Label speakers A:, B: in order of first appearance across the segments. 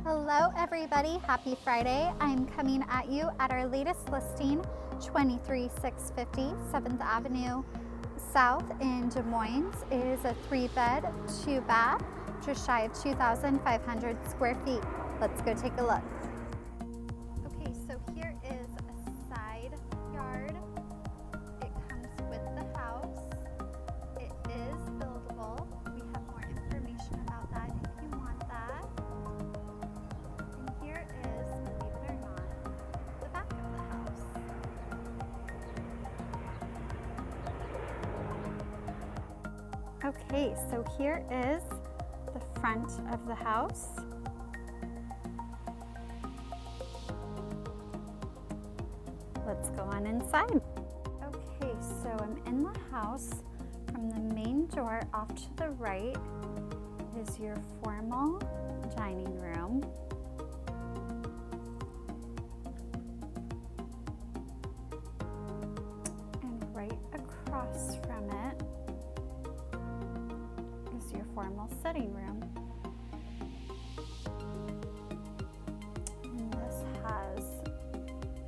A: Hello everybody, happy Friday. I'm coming at you at our latest listing, 23650 7th Avenue South in Des Moines. It is a 3-bed, 2-bath, just shy of 2,500 square feet. Let's go take a look. Okay, so here is a side yard. It comes with the house. It is buildable. We have more information about that if you want that. And here is, believe it or not, the back of the house. Okay, so here is the front of the house. Let's go on inside. Okay, so I'm in the house. From the main door off to the right is your formal dining room. And right across from it is your formal sitting room. And this has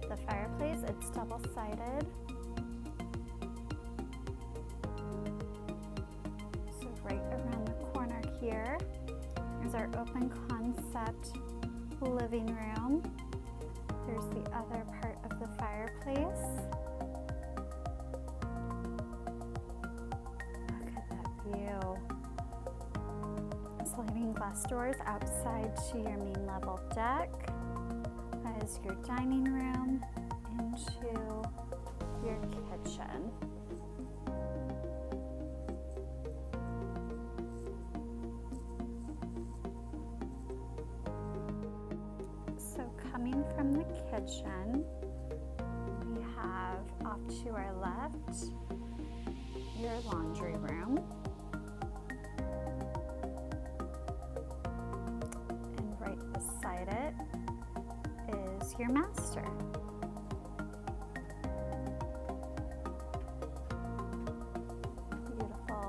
A: the fireplace. It's double-sided. So right around the corner here is our open concept living room. There's the other part of the fireplace. Look at that view. Sliding glass doors outside to your main level deck. That is your dining room into your kitchen. So coming from the kitchen, we have off to our left your laundry room. And right beside it is your master. Beautiful,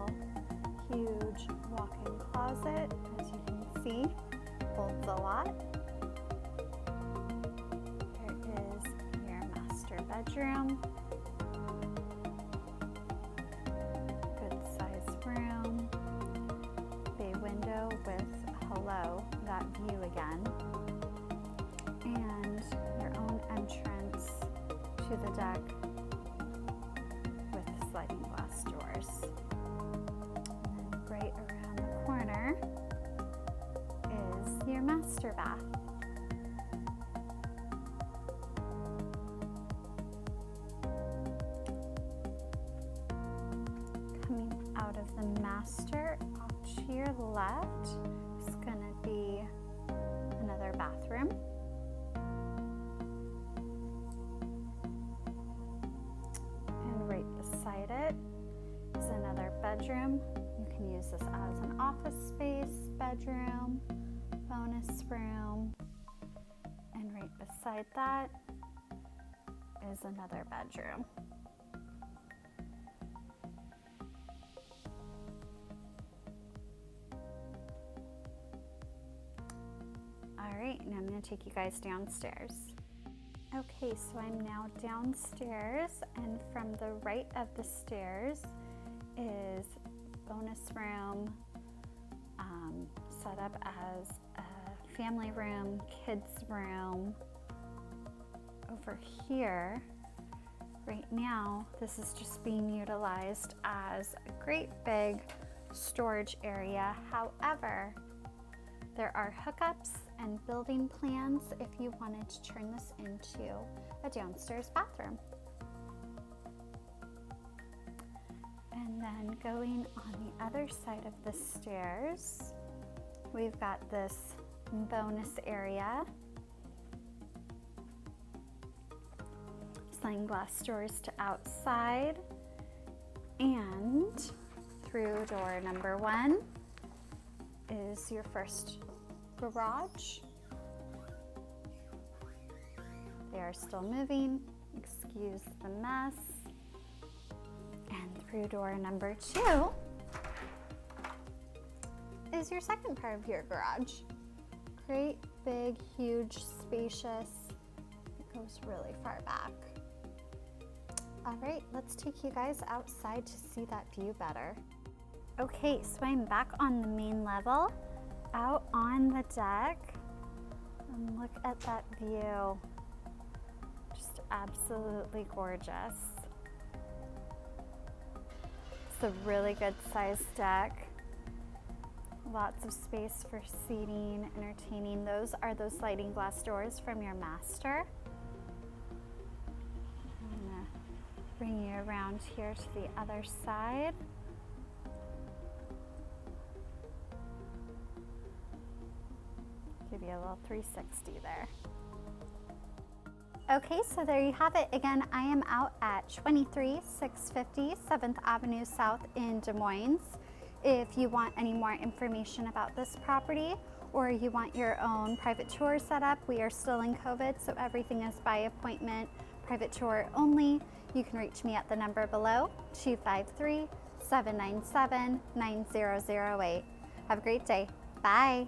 A: huge walk-in closet, as you can see, holds a lot. There is your master bedroom. Good size room. Bay window with hello, that view again. And your own entrance to the deck with sliding glass doors. And then right around the corner is your master bath. Coming out of the master off to your left is going to be another bathroom. Beside it is another bedroom. You can use this as an office space, bedroom, bonus room, and right beside that is another bedroom. All right, now I'm going to take you guys downstairs. Okay, so I'm now downstairs, and from the right of the stairs is bonus room, set up as a family room, kids room. Over here, right now, this is just being utilized as a great big storage area. However, there are hookups and building plans if you wanted to turn this into a downstairs bathroom. And then going on the other side of the stairs, we've got this bonus area. Sliding glass doors to outside, and through door number 1 is your first garage. They are still moving, excuse the mess. And through door number 2 is your second part of your garage. Great big, huge, spacious. It goes really far back. All right, let's take you guys outside to see that view better. Okay, so I'm back on the main level, out on the deck, and look at that view. Just absolutely gorgeous. It's a really good sized deck. Lots of space for seating, entertaining. Those are those sliding glass doors from your master. I'm gonna bring you around here to the other side. Give you a little 360 there. Okay, so there you have it. Again, I am out at 23650 7th Avenue South in Des Moines. If you want any more information about this property or you want your own private tour set up, we are still in COVID, so everything is by appointment, private tour only. You can reach me at the number below, 253-797-9008. Have a great day. Bye.